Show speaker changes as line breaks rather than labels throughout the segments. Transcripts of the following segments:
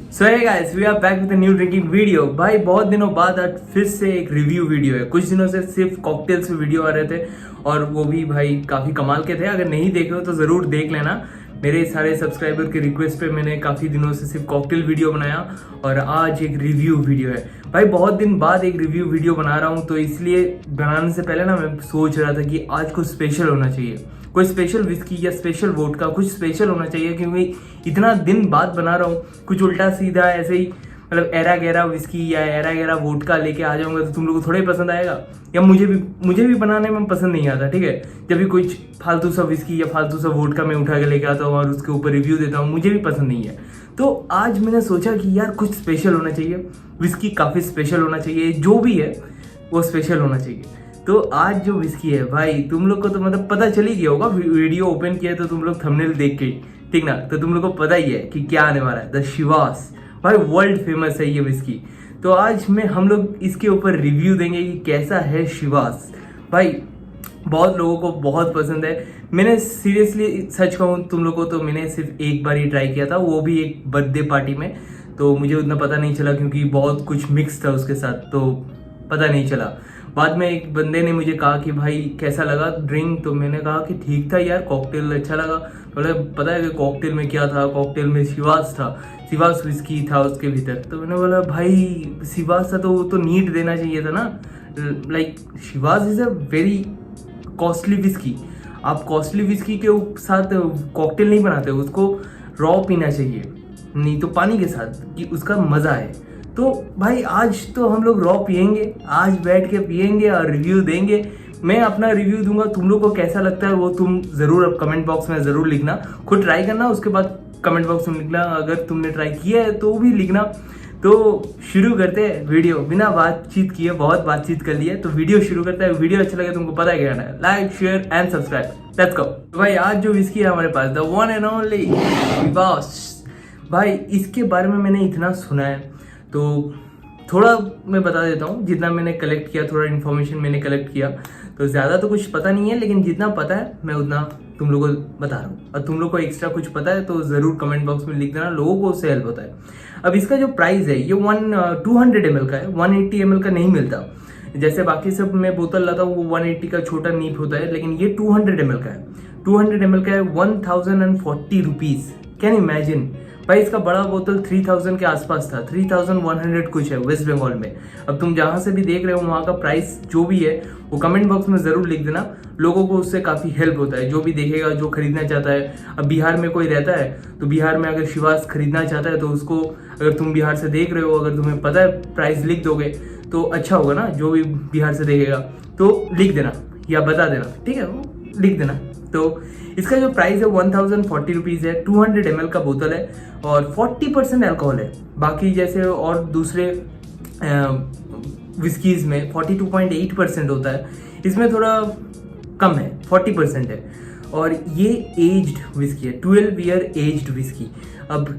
So hey guys, we are back with a new drinking video. भाई बहुत दिनों बाद आज फिर से एक रिव्यू वीडियो है। कुछ दिनों से सिर्फ कॉकटेल्स पे वीडियो आ रहे थे और वो भी भाई काफ़ी कमाल के थे। अगर नहीं देखे हो तो ज़रूर देख लेना। मेरे सारे सब्सक्राइबर के रिक्वेस्ट पे मैंने काफ़ी दिनों से सिर्फ कॉकटेल वीडियो बनाया और आज एक रिव्यू वीडियो है। भाई बहुत दिन बाद एक रिव्यू वीडियो बना रहा हूँ, तो इसलिए बनाने से पहले ना मैं सोच रहा था कि आज कुछ स्पेशल होना चाहिए, कोई स्पेशल विस्की या स्पेशल वोडका, कुछ स्पेशल होना चाहिए। क्योंकि इतना दिन बाद बना रहा हूँ, कुछ उल्टा सीधा ऐसे ही मतलब एरा गैरा विस्की या एरा गैरा वोडका लेके आ जाऊंगा तो तुम लोगों को थोड़ा ही पसंद आएगा। या मुझे भी बनाने में पसंद नहीं आता, ठीक है। जब भी कुछ फालतू सा विस्की या फालतू सा वोडका मैं उठा के लेके आता हूँ और उसके ऊपर रिव्यू देता हूँ, मुझे भी पसंद नहीं है। तो आज मैंने सोचा कि यार कुछ स्पेशल होना चाहिए, विस्की काफ़ी स्पेशल होना चाहिए, जो भी है वो स्पेशल होना चाहिए। तो आज जो विस्की है भाई, तुम लोग को तो मतलब पता चल ही गया होगा, वीडियो ओपन किया तो तुम लोग थंबनेल देख के, ठीक ना, तो तुम लोग को पता ही है कि क्या आने वाला है। द शिवास भाई वर्ल्ड फेमस है ये विस्की। तो आज हम लोग इसके ऊपर रिव्यू देंगे कि कैसा है शिवास। भाई बहुत लोगों को बहुत पसंद है। मैंने सीरियसली सच कहूँ तुम लोगों को, तो मैंने सिर्फ एक बार ही ट्राई किया था, वो भी एक बर्थडे पार्टी में। तो मुझे उतना पता नहीं चला क्योंकि बहुत कुछ मिक्स था उसके साथ, तो पता नहीं चला। बाद में एक बंदे ने मुझे कहा कि भाई कैसा लगा ड्रिंक, तो मैंने कहा कि ठीक था यार, कॉकटेल अच्छा लगा। मतलब पता है कि कॉकटेल में क्या था, कॉकटेल में शिवास था, शिवास विस्की था उसके भीतर। तो मैंने बोला भाई शिवास था तो वो तो नीट देना चाहिए था ना। Like Shivas is a very costly whisky. आप कॉस्टली विस्की के साथ कॉकटेल नहीं बनाते, उसको रॉ पीना चाहिए, नहीं तो पानी के साथ, कि उसका मज़ा है। तो भाई आज तो हम लोग रॉ पियेंगे, आज बैठ के पियेंगे और रिव्यू देंगे। मैं अपना रिव्यू दूंगा, तुम लोग को कैसा लगता है वो तुम ज़रूर कमेंट बॉक्स में ज़रूर लिखना। खुद ट्राई करना, उसके बाद कमेंट बॉक्स में लिखना। अगर तुमने ट्राई किया है तो भी लिखना। तो शुरू करते हैं वीडियो, बिना बातचीत किए बहुत बातचीत कर ली है, तो वीडियो शुरू करते हैं। वीडियो अच्छा लगे तुमको पता है क्या करना है, like share and subscribe. Let's go. भाई आज जो विस्की है हमारे पास, the one and only Chivas. भाई इसके बारे में मैंने इतना सुना है, तो थोड़ा मैं बता देता हूँ जितना मैंने कलेक्ट किया, थोड़ा इन्फॉर्मेशन मैंने कलेक्ट किया। तो ज़्यादा तो कुछ पता नहीं है, लेकिन जितना पता है मैं उतना तुम लोगों को बता रहा हूँ। और तुम लोग को एक्स्ट्रा कुछ पता है तो ज़रूर कमेंट बॉक्स में लिख देना, लोगों को उससे हेल्प होता है। अब इसका जो प्राइस है ये 200 ml का है, 180 ml का नहीं मिलता। जैसे बाकी सब मैं बोतल लाता हूँ वो 180 का छोटा नीप होता है, लेकिन ये 200 ml का है। 200 ml का है, 1040 रुपीज़। कैन इमेजिन भाई, इसका बड़ा बोतल 3000 के आसपास था, 3100 कुछ है वेस्ट बंगाल में। अब तुम जहाँ से भी देख रहे हो वहाँ का प्राइस जो भी है वो कमेंट बॉक्स में ज़रूर लिख देना, लोगों को उससे काफ़ी हेल्प होता है। जो भी देखेगा, जो खरीदना चाहता है, अब बिहार में कोई रहता है तो बिहार में अगर शिवास खरीदना चाहता है तो उसको, अगर तुम बिहार से देख रहे हो, अगर तुम्हें पता है प्राइस लिख दोगे तो अच्छा होगा ना। जो भी बिहार से देखेगा तो लिख देना या बता देना, ठीक है, वो लिख देना। तो इसका जो प्राइस है 1040 रुपीज़ है, 200 ml का बोतल है और 40% अल्कोहल है। बाकी जैसे और दूसरे विस्कीज़ में 42.8% होता है, इसमें थोड़ा कम है, 40% है। और ये एज्ड विस्की है, 12 ईयर एज्ड विस्की। अब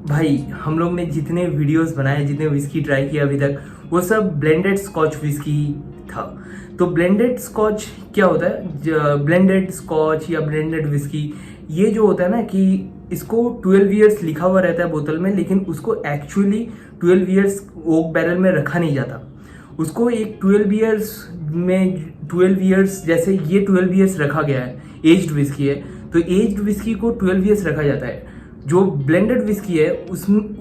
भाई हम लोग ने जितने वीडियोस बनाए, जितने विस्की ट्राई किया अभी तक, वो सब ब्लेंडेड स्कॉच विस्की था। तो ब्लेंडेड स्कॉच क्या होता है, ब्लेंडेड स्कॉच या ब्लेंडेड विस्की, ये जो होता है ना कि इसको 12 ईयर्स लिखा हुआ रहता है बोतल में, लेकिन उसको एक्चुअली 12 ईयर्स ओक बैरल में रखा नहीं जाता। उसको एक 12 ईयर्स में, 12 ईयर्स जैसे ये 12 ईयर्स रखा गया है, एज्ड विस्की है तो एज्ड विस्की को 12 ईयर्स रखा जाता है। जो ब्लेंडेड विस्की है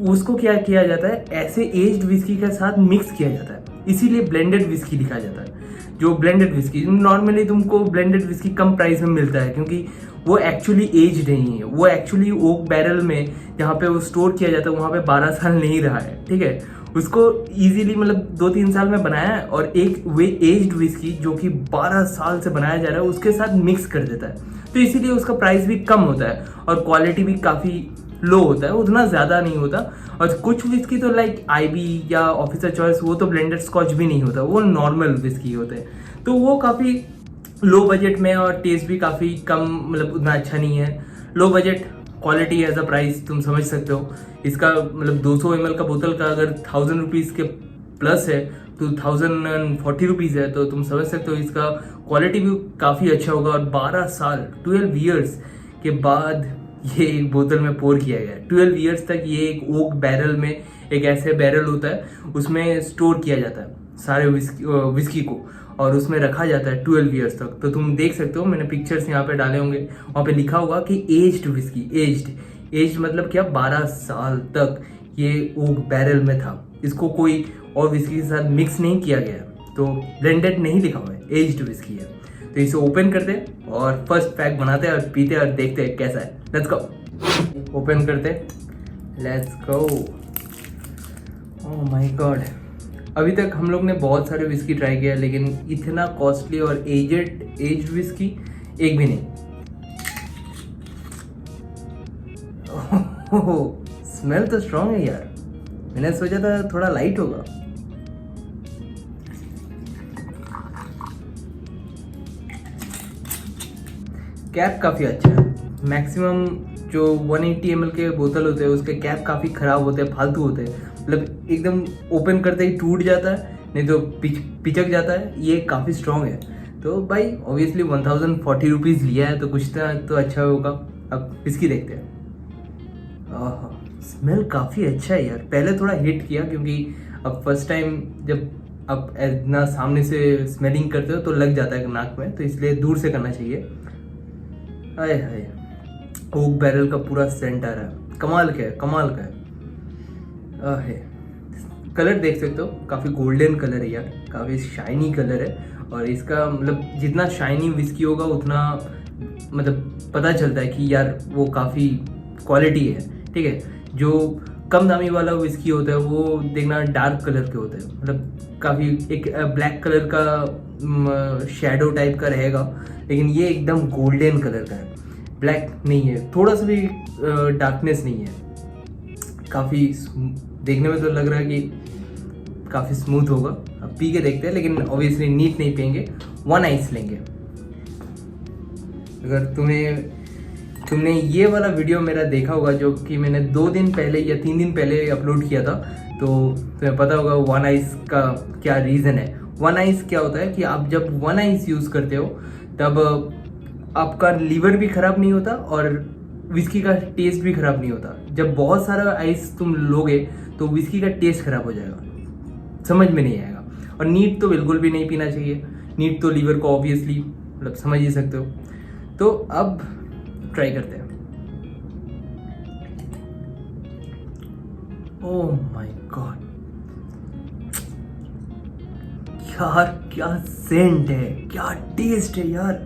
उसको क्या किया जाता है, ऐसे एज्ड विस्की के साथ मिक्स किया जाता है, इसीलिए ब्लेंडेड विस्की लिखा जाता है। जो ब्लेंडेड विस्की नॉर्मली तुमको ब्लेंडेड विस्की कम प्राइस में मिलता है, क्योंकि वो एक्चुअली एज्ड नहीं है, वो एक्चुअली ओक बैरल में जहाँ पे वो स्टोर किया जाता है वहाँ पे 12 साल नहीं रहा है, ठीक है। उसको इजीली मतलब 2-3 साल में बनाया है और एक वे एज्ड विस्की जो कि 12 साल से बनाया जा रहा है उसके साथ मिक्स कर देता है, तो इसीलिए उसका प्राइस भी कम होता है और क्वालिटी भी काफ़ी लो होता है, उतना ज़्यादा नहीं होता। और कुछ विस्की तो लाइक आईबी या ऑफिसर चॉइस, वो तो ब्लेंडेड स्कॉच भी नहीं होता, वो नॉर्मल विस्की होते हैं। तो वो काफ़ी लो बजट में और टेस्ट भी काफ़ी कम, मतलब उतना अच्छा नहीं है। Low budget, quality as a price, तुम समझ सकते हो। इसका मतलब 200 ml का बोतल का अगर 1000 रुपीज़ के प्लस है तो 1040 रुपीज़ है, तो तुम समझ सकते हो इसका क्वालिटी भी काफ़ी अच्छा होगा। और 12 साल 12 ईयर्स के बाद ये एक बोतल में पोर किया गया है। 12 ईयर्स तक ये एक ओक बैरल में, एक ऐसे बैरल होता है उसमें स्टोर किया जाता है सारे विस्की को, और उसमें रखा जाता है 12 ईयर्स तक। तो तुम देख सकते हो, मैंने पिक्चर्स यहाँ पे डाले होंगे, वहाँ पे लिखा होगा कि एज्ड विस्की। एज्ड मतलब क्या, 12 साल तक ये ओक बैरल में था। इसको कोई और विस्की के साथ मिक्स नहीं किया गया, तो ब्लेंडेड नहीं लिखा हुआ है, एज्ड विस्की है। तो इसे ओपन करते हैं और फर्स्ट पैक बनाते हैं और पीते हैं और देखते हैं कैसा है। लेट्स गो, ओपन करते, let's go. Oh my God, अभी तक हम लोग ने बहुत सारे विस्की ट्राई किया, लेकिन इतना कॉस्टली और एज्ड विस्की एक भी नहीं। स्मेल तो स्ट्रॉन्ग है यार, मैंने सोचा था थोड़ा लाइट होगा। कैप काफ़ी अच्छा है। मैक्सिमम जो 180 ml के बोतल होते हैं उसके कैप काफ़ी ख़राब होते हैं, फालतू होते हैं, मतलब एकदम ओपन करते ही टूट जाता है, नहीं तो पिचक जाता है। ये काफ़ी स्ट्रॉन्ग है, तो भाई ऑब्वियसली 1040 रुपीज़ लिया है, तो कुछ तो अच्छा होगा। अब इसकी देखते हैं। स्मेल काफ़ी अच्छा है यार। पहले थोड़ा हिट किया क्योंकि अब फर्स्ट टाइम जब आप इतना सामने से स्मेलिंग करते हो तो लग जाता है नाक में, तो इसलिए दूर से करना चाहिए। हाय हाय, ओक बैरल का पूरा सेंट आ रहा है, कमाल का है, कमाल का है। आहे, कलर देख सकते हो, काफ़ी गोल्डन कलर है यार, काफ़ी शाइनी कलर है। और इसका मतलब जितना शाइनी विस्की होगा उतना मतलब पता चलता है कि यार वो काफ़ी क्वालिटी है, ठीक है। जो कम दामी वाला विस्की होता है वो देखना डार्क कलर के होते हैं, मतलब काफ़ी एक ब्लैक कलर का शैडो टाइप का रहेगा, लेकिन ये एकदम गोल्डन कलर का है, ब्लैक नहीं है, थोड़ा सा भी डार्कनेस नहीं है। काफ़ी देखने में तो लग रहा है कि काफ़ी स्मूथ होगा। अब पी के देखते हैं, लेकिन ऑब्वियसली नीट नहीं पियेंगे, 1 आइस लेंगे। अगर तुमने ये वाला वीडियो मेरा देखा होगा जो कि मैंने 2 दिन पहले या 3 दिन पहले अपलोड किया था, तो तुम्हें पता होगा 1 आइस का क्या रीज़न है। 1 आइस क्या होता है कि आप जब 1 आइस यूज़ करते हो तब आपका लीवर भी ख़राब नहीं होता और विस्की का टेस्ट भी ख़राब नहीं होता। जब बहुत सारा आइस तुम लोगे तो विस्की का टेस्ट ख़राब हो जाएगा, समझ में नहीं आएगा। और नीट तो बिल्कुल भी नहीं पीना चाहिए, नीट तो लीवर को ऑब्वियसली मतलब समझ ही सकते हो। तो अब ट्राई करते हैं। ओह माय गॉड यार, क्या सेंट है, क्या टेस्ट है यार।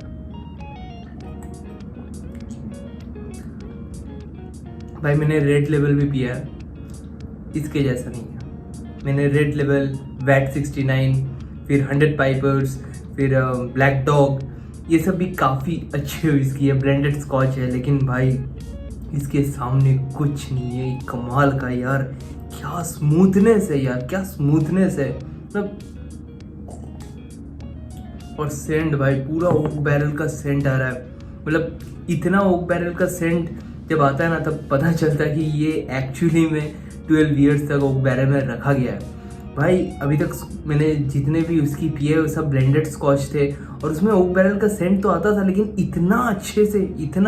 भाई मैंने रेड लेवल भी पिया है, इसके जैसा नहीं है। मैंने रेड लेवल, वैट 69, फिर 100 पाइपर्स, फिर ब्लैक डॉग, ये सब भी काफ़ी अच्छे विस्की है, ब्लेंडेड स्कॉच है, लेकिन भाई इसके सामने कुछ नहीं है। कमाल का यार, क्या स्मूथनेस है यार, क्या स्मूथनेस है मतलब। और सेंट भाई पूरा ओक बैरल का सेंट आ रहा है, मतलब इतना ओक बैरल का सेंट जब आता है ना तब पता चलता है कि ये एक्चुअली में 12 ईयर्स तक ओक बैरल में रखा गया है। भाई अभी तक मैंने जितने भी उसकी पिए वो सब ब्लेंडेड स्कॉच थे और उसमें ओक बैरल का सेंट तो आता था, लेकिन इतना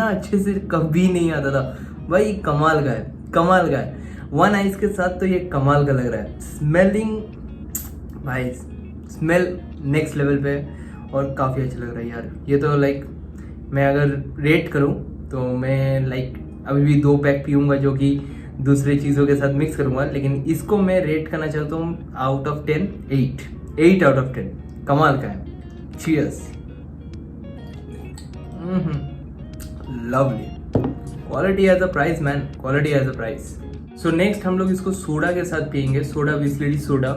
अच्छे से कभी नहीं आता था। भाई कमाल का है, कमाल का है। 1 आइस के साथ तो ये कमाल का लग रहा है। स्मेलिंग भाई, स्मेल नेक्स्ट लेवल पे और काफ़ी अच्छा लग रहा है यार। ये तो लाइक मैं अगर रेट करूँ तो मैं लाइक अभी भी 2 पैक पीऊँगा जो कि दूसरी चीज़ों के साथ मिक्स करूँगा, लेकिन इसको मैं रेट करना चाहता हूँ आउट ऑफ 10 8 आउट ऑफ 10। कमाल का है। Cheers. Lovely, quality as a price man, quality as a price. So next हम लोग इसको सोडा के साथ पियेंगे, सोडा बिस्लेरी सोडा।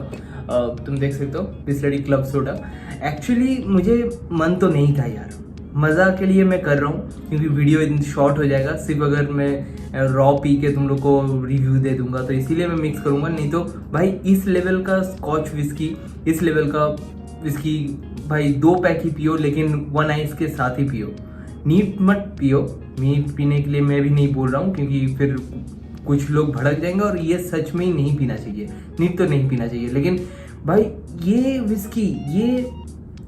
तुम देख सकते हो बिस्लेरी क्लब सोडा। एक्चुअली मुझे मन तो नहीं था यार, मज़ा के लिए मैं कर रहा हूँ क्योंकि वीडियो शॉर्ट हो जाएगा सिर्फ अगर मैं रॉ पी के तुम लोग को रिव्यू दे दूंगा, तो इसीलिए मैं मिक्स करूँगा। नहीं तो भाई इस लेवल का स्कॉच विस्की, इस लेवल का विस्की भाई 2 पैक ही पियो, लेकिन 1 आइस के साथ ही पियो। नीट मत पियो, नीट पीने के लिए मैं भी नहीं बोल रहा हूँ क्योंकि फिर कुछ लोग भड़क जाएंगे और ये सच में ही नहीं पीना चाहिए, नीट तो नहीं पीना चाहिए। लेकिन भाई ये विस्की, ये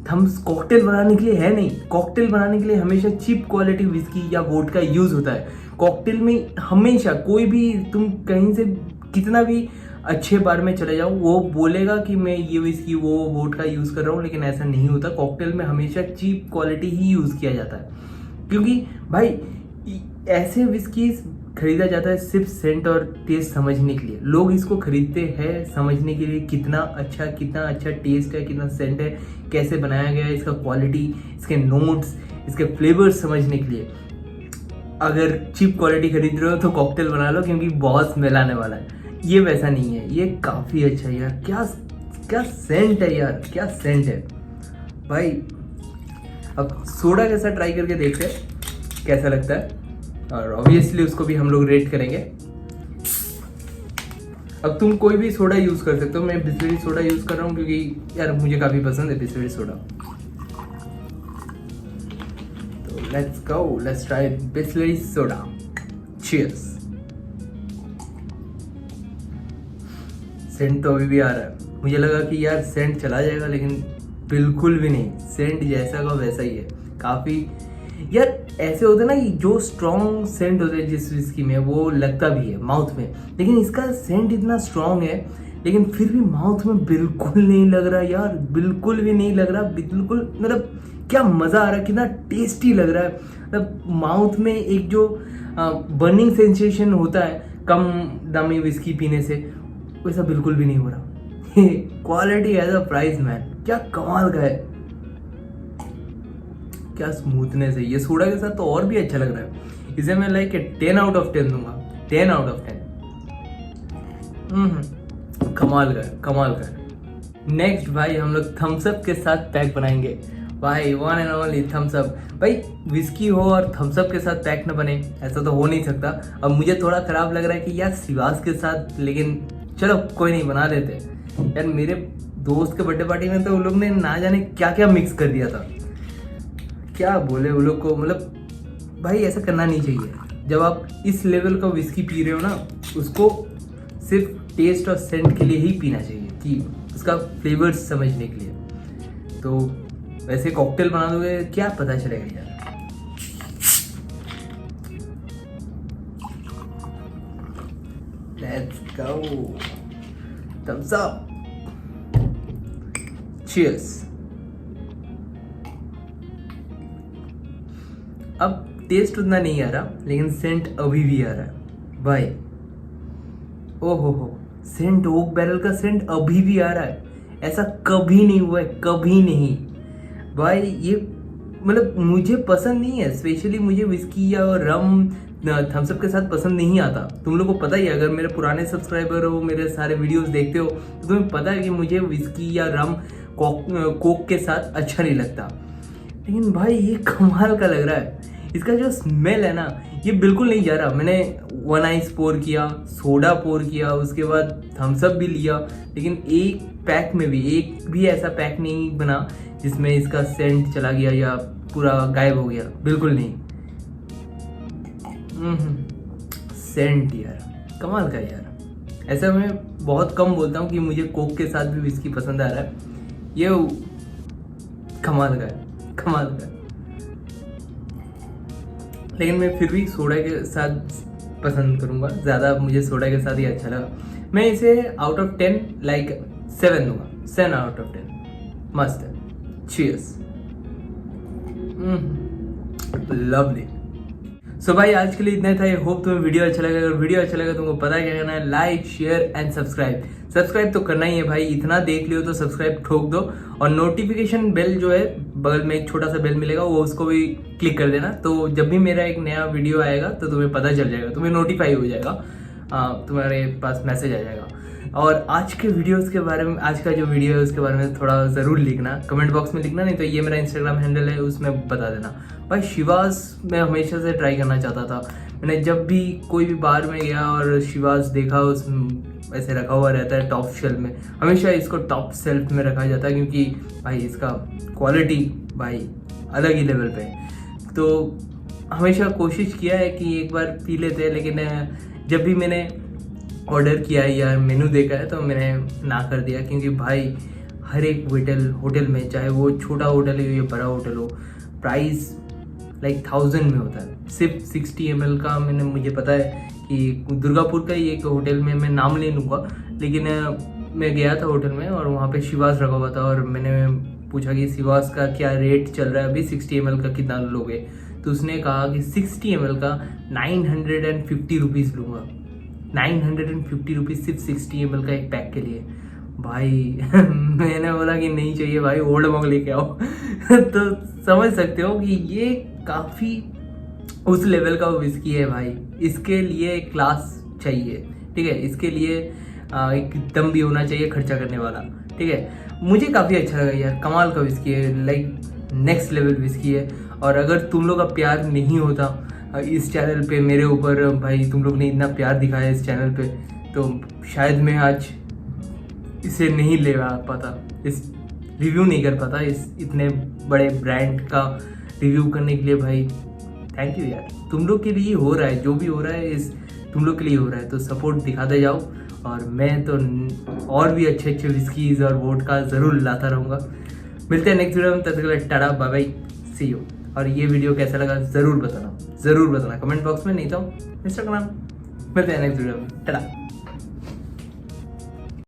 हम कॉकटेल बनाने के लिए है नहीं। कॉकटेल बनाने के लिए हमेशा चीप क्वालिटी विस्की या वोडका यूज़ होता है। कॉकटेल में हमेशा कोई भी तुम कहीं से कितना भी अच्छे बार में चले जाओ, वो बोलेगा कि मैं ये विस्की वो वोडका यूज़ कर रहा हूँ, लेकिन ऐसा नहीं होता। कॉकटेल में हमेशा चीप क्वालिटी ही यूज़ किया जाता है, क्योंकि भाई ऐसे विस्की खरीदा जाता है सिर्फ सेंट और टेस्ट समझने के लिए। लोग इसको खरीदते हैं समझने के लिए कितना अच्छा टेस्ट है, कितना सेंट है, कैसे बनाया गया है, इसका क्वालिटी, इसके नोट्स, इसके फ्लेवर्स समझने के लिए। अगर चीप क्वालिटी खरीद रहे हो तो कॉकटेल बना लो, क्योंकि बहुत स्मेल आने वाला है। ये वैसा नहीं है, ये काफ़ी अच्छा है यार। क्या सेंट है यार, क्या सेंट है भाई। अब सोडा कैसा ट्राई करके देखते हैं कैसा लगता है, और ऑब्वियसली उसको भी हम लोग रेट करेंगे। अब तुम कोई भी सोडा यूज़ कर सकते हो, मैं बिस्लरी सोडा यूज़ कर रहा हूँ क्योंकि यार मुझे काफ़ी पसंद है बिस्लरी सोडा। तो let's try Bisleri soda. Cheers. सेंट तो अभी भी आ रहा है। मुझे लगा कि यार सेंट चला जाएगा, लेकिन बिल्कुल भी नहीं। सेंट जैसा का वैसा ही है। काफ़ी यार ऐसे होते हैं ना कि जो स्ट्रॉन्ग सेंट होते हैं जिस विस्की में, वो लगता भी है माउथ में, लेकिन इसका सेंट इतना स्ट्रॉन्ग है लेकिन फिर भी माउथ में बिल्कुल नहीं लग रहा यार, बिल्कुल भी नहीं लग रहा। बिल्कुल मतलब क्या मज़ा आ रहा है, कितना टेस्टी लग रहा है। मतलब माउथ में एक जो बर्निंग सेंसेशन होता है कम दामी विस्की पीने से, वैसा बिल्कुल भी नहीं हो रहा। Quality as a price man, क्या कमाल का है, क्या स्मूथनेस है। ये सोडा के साथ तो और भी अच्छा लग रहा है। इसे मैं लाइक 10 आउट ऑफ 10 दूंगा, 10 आउट ऑफ 10। कमाल का है। नेक्स्ट भाई हम लोग थम्स अप के साथ पैक बनाएंगे भाई, one and only Thums Up. भाई विस्की हो और थम्स अप के साथ पैक न बने, ऐसा तो हो नहीं सकता। अब मुझे थोड़ा खराब लग रहा है कि यार शिवास के साथ, लेकिन चलो कोई नहीं, बना देते। यार मेरे दोस्त के बर्थडे पार्टी में तो वो लोग ने ना जाने क्या क्या मिक्स कर दिया था, क्या बोले वो लोग को। मतलब भाई ऐसा करना नहीं चाहिए। जब आप इस लेवल का विस्की पी रहे हो ना, उसको सिर्फ टेस्ट और सेंट के लिए ही पीना चाहिए, कि उसका फ्लेवर्स समझने के लिए। तो वैसे कॉकटेल बना दोगे क्या पता चलेगा यार। Let's go, Thums Up, cheers. अब टेस्ट उतना नहीं आ रहा, लेकिन सेंट अभी भी आ रहा है भाई। ओहो, सेंट ओक बैरल का सेंट अभी भी आ रहा है। ऐसा कभी नहीं हुआ है, कभी नहीं भाई। ये मतलब मुझे पसंद नहीं है, स्पेशली मुझे विस्की या रम थम्स अप के साथ पसंद नहीं आता। तुम लोग को पता ही है, अगर मेरे पुराने सब्सक्राइबर हो, मेरे सारे वीडियोस देखते हो, तो तुम्हें पता है कि मुझे विस्की या रम कोक के साथ अच्छा नहीं लगता। लेकिन भाई ये कमाल का लग रहा है। इसका जो स्मेल है ना, ये बिल्कुल नहीं जा रहा। मैंने वन आइस पोर किया, सोडा पोर किया, उसके बाद थम्स अप भी लिया, लेकिन एक पैक में भी एक भी ऐसा पैक नहीं बना जिसमें इसका सेंट चला गया या पूरा गायब हो गया, बिल्कुल नहीं। सेंट यार कमाल का यार। ऐसा मैं बहुत कम बोलता हूँ कि मुझे कोक के साथ भी विस्की पसंद आ रहा है। ये कमाल का है। लेकिन मैं फिर भी सोडा के साथ पसंद करूँगा ज़्यादा, मुझे सोडा के साथ ही अच्छा लगा। मैं इसे आउट ऑफ 10 लाइक 7 दूंगा, 7 आउट ऑफ 10। मस्त है। चीयर्स। लवली। सो भाई आज के लिए इतना था। आई होप तुम्हें वीडियो अच्छा लगा। अगर वीडियो अच्छा लगा तुमको पता है क्या करना है, लाइक शेयर एंड सब्सक्राइब तो करना ही है भाई। इतना देख लियो तो सब्सक्राइब ठोक दो, और नोटिफिकेशन बेल जो है बगल में एक छोटा सा बेल मिलेगा, वो उसको भी क्लिक कर देना। तो जब भी मेरा एक नया वीडियो आएगा तो तुम्हें पता चल जाएगा, तुम्हें नोटिफाई हो जाएगा, तुम्हारे पास मैसेज आ जाएगा। और आज के वीडियोस के बारे में, आज का जो वीडियो है उसके बारे में थोड़ा ज़रूर लिखना, कमेंट बॉक्स में लिखना, नहीं तो ये मेरा इंस्टाग्राम हैंडल है उसमें बता देना। भाई शिवास मैं हमेशा से ट्राई करना चाहता था। मैंने जब भी कोई भी बार में गया और शिवास देखा, उसमें ऐसे रखा हुआ रहता है टॉप शेल्फ में, हमेशा इसको टॉप शेल्फ में रखा जाता है, क्योंकि भाई इसका क्वालिटी भाई अलग ही लेवल पे है। तो हमेशा कोशिश किया है कि एक बार पी लेते हैं, लेकिन जब भी मैंने ऑर्डर किया है या मेनू देखा है तो मैंने ना कर दिया, क्योंकि भाई हर एक होटल में, चाहे वो छोटा होटल हो या बड़ा होटल हो, प्राइस लाइक 1000 में होता है। सिर्फ 60 ml का मुझे पता है कि दुर्गापुर का ही एक होटल में, मैं नाम ले लूँगा, लेकिन मैं गया था होटल में और वहाँ पे शिवास रखा हुआ था और मैंने पूछा कि शिवास का क्या रेट चल रहा है अभी, 60 ml का कितना लोगे? तो उसने कहा कि 60 ml का 950 रुपीज़ लूँगा। 950 रुपीज़ सिर्फ 60 ml का एक पैक के लिए। भाई मैंने बोला कि नहीं चाहिए भाई, ओल्ड मॉन्क लेके आओ। तो समझ सकते हो कि ये काफ़ी उस लेवल का विस्की है भाई। इसके लिए क्लास चाहिए, ठीक है, इसके लिए एक दम भी होना चाहिए खर्चा करने वाला, ठीक है। मुझे काफ़ी अच्छा लगा यार, कमाल का विस्की है, लाइक नेक्स्ट लेवल विस्की है। और अगर तुम लोग का प्यार नहीं होता इस चैनल पे मेरे ऊपर, भाई तुम लोग ने इतना प्यार दिखाया इस चैनल पे, तो शायद मैं आज इसे नहीं ले पाता, इस रिव्यू नहीं कर पाता इस इतने बड़े ब्रांड का रिव्यू करने के लिए। भाई थैंक यू यार, तुम लोग के लिए हो रहा है, जो भी हो रहा है इस तुम लोग के लिए हो रहा है, तो सपोर्ट दिखाते जाओ। और मैं तो और भी अच्छे अच्छे विस्कीज और वोडका ज़रूर लाता रहूँगा। मिलते हैं नेक्स्ट वीडियो में, तब तक के लिए tata bye bye, see you. और ये वीडियो कैसा लगा ज़रूर बताना कमेंट बॉक्स में, नहीं तो इंस्टाग्राम। मिलते हैं नेक्स्ट वीडियो में, टाटा।